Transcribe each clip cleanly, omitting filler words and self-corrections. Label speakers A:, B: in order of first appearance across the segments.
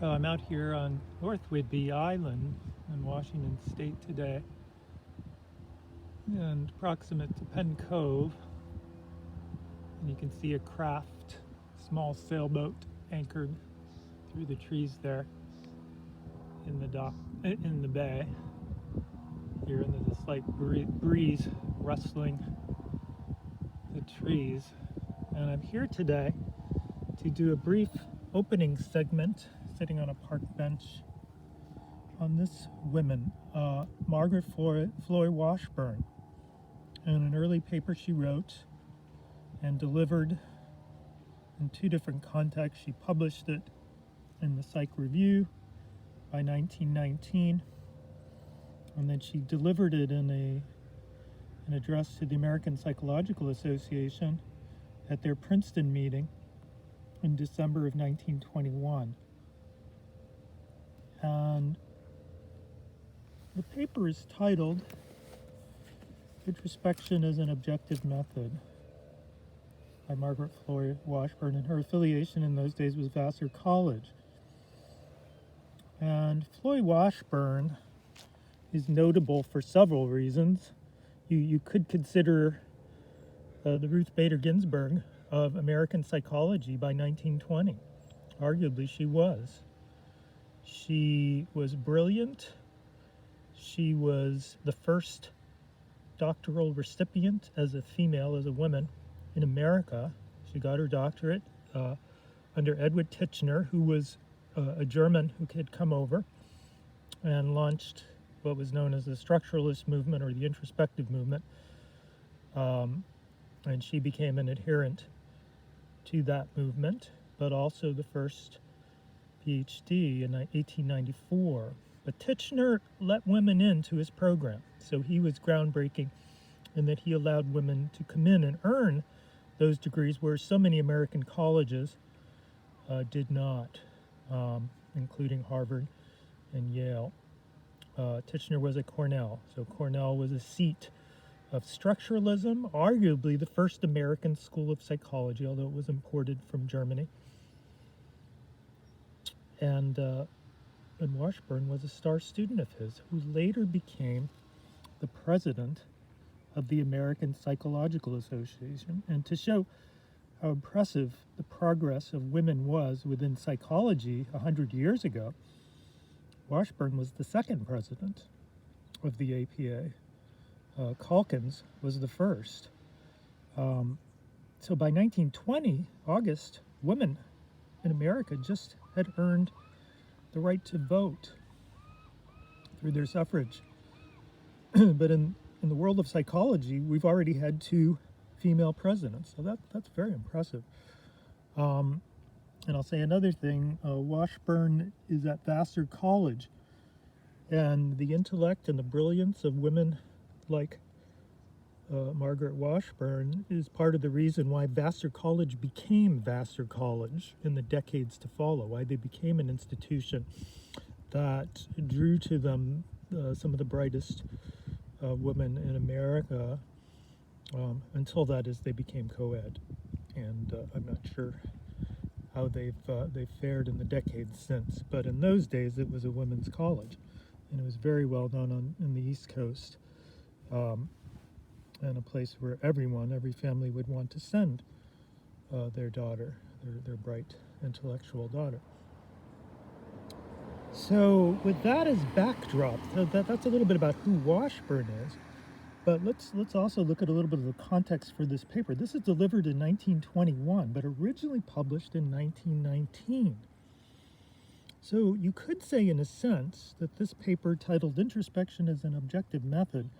A: So I'm out here on North Whidbey Island in Washington State today, and proximate to Penn Cove. And you can see a craft, small sailboat anchored through the trees there in the dock, in the bay. Here, and there's a slight breeze rustling the trees. And I'm here today to do a brief opening segment, sitting on a park bench, on this woman, Margaret Floy Washburn, and an early paper she wrote and delivered in two different contexts. She published it in the Psych Review by 1919, and then she delivered it in an address to the American Psychological Association at their Princeton meeting in December of 1921. And the paper is titled Introspection as an Objective Method by Margaret Floy Washburn, and her affiliation in those days was Vassar College. And Floy Washburn is notable for several reasons. You could consider the Ruth Bader Ginsburg of American psychology by 1920. Arguably, she was. She was brilliant. She was the first doctoral recipient as a female, as a woman, in America. She got her doctorate under Edward Titchener, who was a German who had come over and launched what was known as the structuralist movement or the introspective movement. And she became an adherent to that movement, but also the first PhD in 1894. But Titchener let women into his program, so he was groundbreaking in that he allowed women to come in and earn those degrees, where so many American colleges did not, including Harvard and Yale. Titchener was at Cornell, so Cornell was a seat of structuralism, arguably the first American school of psychology, although it was imported from Germany. And Washburn was a star student of his, who later became the president of the American Psychological Association. And to show how impressive the progress of women was within psychology 100 years ago, Washburn was the second president of the APA. Calkins was the first. So by 1920, August, women in America just had earned the right to vote through their suffrage. But in the world of psychology, we've already had two female presidents, so that's very impressive. And I'll say another thing, Washburn is at Vassar College, and the intellect and the brilliance of women like Margaret Washburn is part of the reason why Vassar College became Vassar College in the decades to follow, why they became an institution that drew to them some of the brightest women in America, until that is they became co-ed. And I'm not sure how they've fared in the decades since, but in those days it was a women's college, and it was very well known in the East Coast, and a place where every family would want to send their daughter, their bright intellectual daughter. So with that as backdrop, that's a little bit about who Washburn is, but let's also look at a little bit of the context for this paper. This is delivered in 1921, but originally published in 1919. So you could say, in a sense, that this paper, titled Introspection as an Objective Method,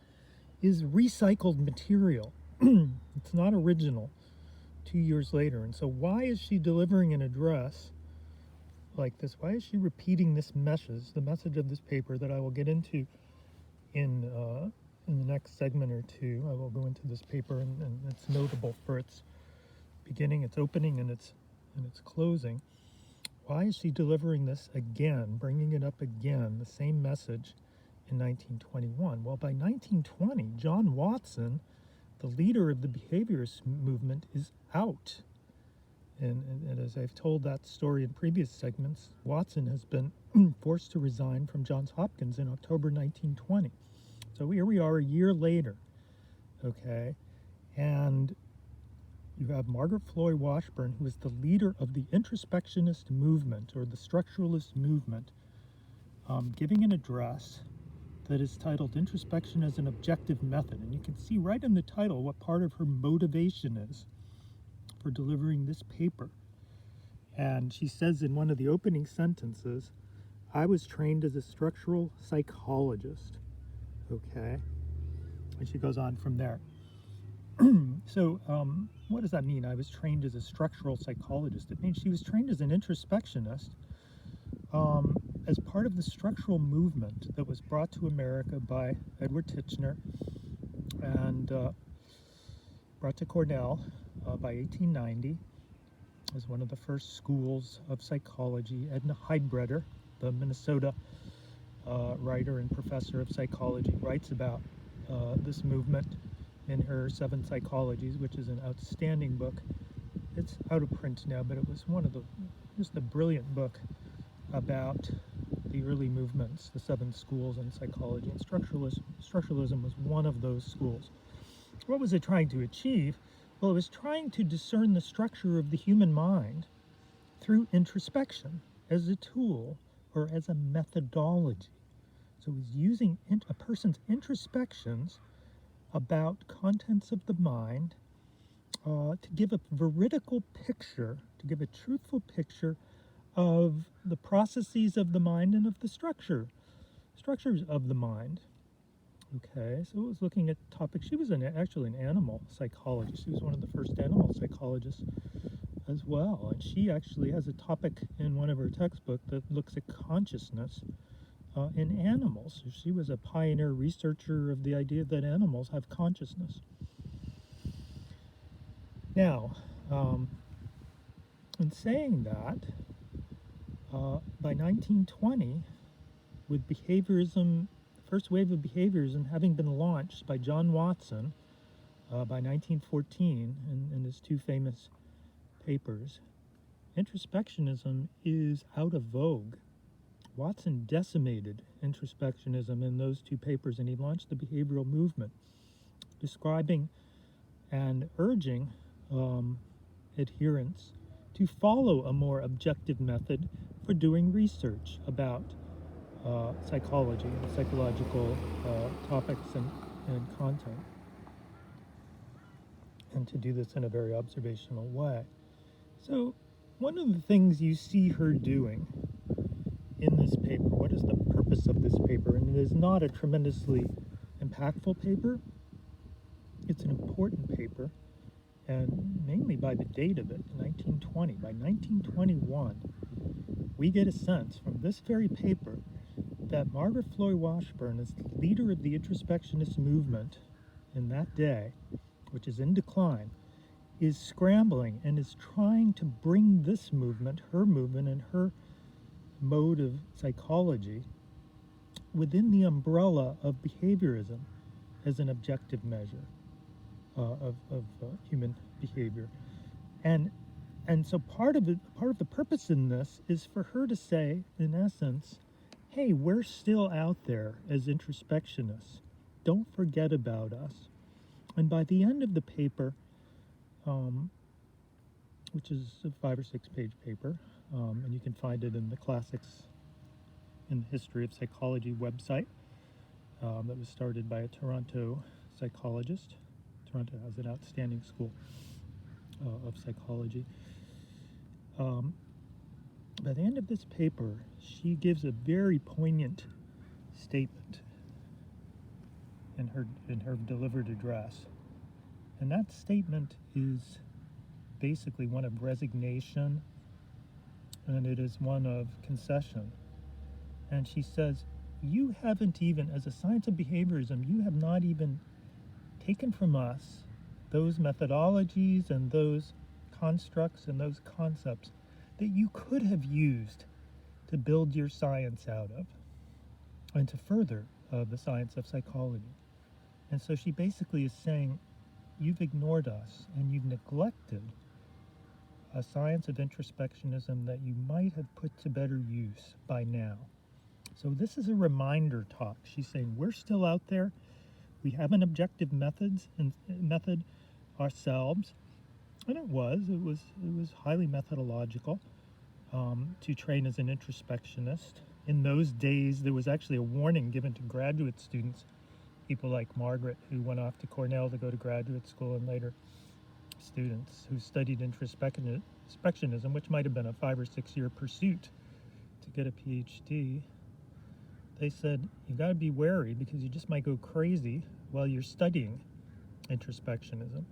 A: is recycled material. It's not original 2 years later. And so why is she delivering an address like this? Why is she repeating this message, the message of this paper that I will get into in the next segment or two? I will go into this paper, and it's notable for its beginning, its opening, and its closing. Why is she delivering this again, bringing it up again, the same message in 1921? Well, by 1920, John Watson, the leader of the behaviorist movement, is out. And as I've told that story in previous segments, Watson has been forced to resign from Johns Hopkins in October 1920. So here we are a year later, okay? And you have Margaret Floyd Washburn, who is the leader of the introspectionist movement or the structuralist movement, giving an address that is titled Introspection as an Objective Method. And you can see right in the title what part of her motivation is for delivering this paper. And she says in one of the opening sentences, I was trained as a structural psychologist, okay? And she goes on from there. So what does that mean? I was trained as a structural psychologist. It means she was trained as an introspectionist as part of the structural movement that was brought to America by Edward Titchener and brought to Cornell by 1890 as one of the first schools of psychology. Edna Heidbreder, the Minnesota writer and professor of psychology, writes about this movement in her Seven Psychologies, which is an outstanding book. It's out of print now, but it was just a brilliant book about the early movements, the seven schools in psychology, and structuralism was one of those schools. What was it trying to achieve? Well, it was trying to discern the structure of the human mind through introspection as a tool or as a methodology. So it was using a person's introspections about contents of the mind to give a veridical picture, to give a truthful picture of the processes of the mind and of the structures of the mind. Okay, so it was looking at topics. She was actually an animal psychologist. She was one of the first animal psychologists as well. And she actually has a topic in one of her textbooks that looks at consciousness in animals. She was a pioneer researcher of the idea that animals have consciousness. Now, in saying that, by 1920, with behaviorism, first wave of behaviorism having been launched by John Watson by 1914 in his two famous papers, introspectionism is out of vogue. Watson decimated introspectionism in those two papers, and he launched the behavioral movement, describing and urging adherents to follow a more objective method for doing research about psychology and psychological topics and content, and to do this in a very observational way. So one of the things you see her doing in this paper, what is the purpose of this paper? And it is not a tremendously impactful paper. It's an important paper, and mainly by the date of it, 1920. By 1921, we get a sense from this very paper that Margaret Floyd Washburn, as the leader of the introspectionist movement in that day, which is in decline, is scrambling and is trying to bring this movement, her movement and her mode of psychology, within the umbrella of behaviorism as an objective measure of human behavior. And so part of the purpose in this is for her to say, in essence, hey, we're still out there as introspectionists. Don't forget about us. And by the end of the paper, which is a 5 or 6 page paper, and you can find it in the Classics in the History of Psychology website that was started by a Toronto psychologist. Toronto has an outstanding school of psychology. By the end of this paper, she gives a very poignant statement in her delivered address. And that statement is basically one of resignation, and it is one of concession. And she says, you haven't even, as a science of behaviorism, you have not even taken from us those methodologies and those constructs and those concepts that you could have used to build your science out of and to further the science of psychology. And so she basically is saying, you've ignored us and you've neglected a science of introspectionism that you might have put to better use by now. So this is a reminder talk. She's saying we're still out there. We have an objective method ourselves, and it was highly methodological to train as an introspectionist. In those days, there was actually a warning given to graduate students, people like Margaret, who went off to Cornell to go to graduate school, and later students who studied introspectionism, which might have been a 5 or 6 year pursuit to get a PhD. They said, you got to be wary because you just might go crazy while you're studying introspectionism.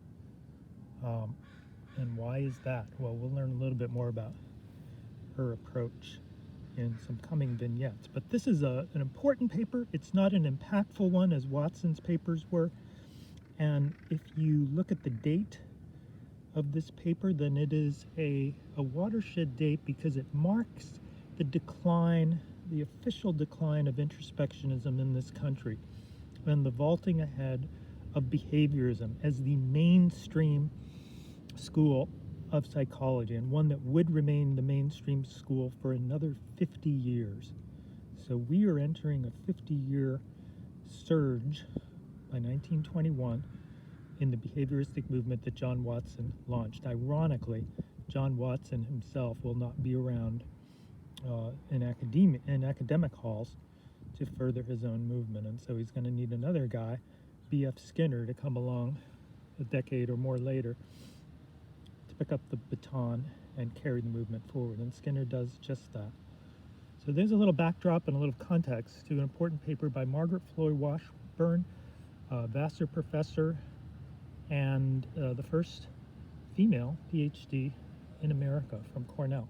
A: And why is that? Well, we'll learn a little bit more about her approach in some coming vignettes. But this is an important paper. It's not an impactful one as Watson's papers were. And if you look at the date of this paper, then it is a watershed date because it marks the decline, the official decline of introspectionism in this country, and the vaulting ahead of behaviorism as the mainstream school of psychology, and one that would remain the mainstream school for another 50 years. So we are entering a 50-year surge by 1921 in the behavioristic movement that John Watson launched. Ironically, John Watson himself will not be around in academic halls to further his own movement, and so he's going to need another guy, B.F. Skinner, to come along a decade or more later to pick up the baton and carry the movement forward, and Skinner does just that. So there's a little backdrop and a little context to an important paper by Margaret Floy Washburn, Vassar professor and the first female PhD in America from Cornell.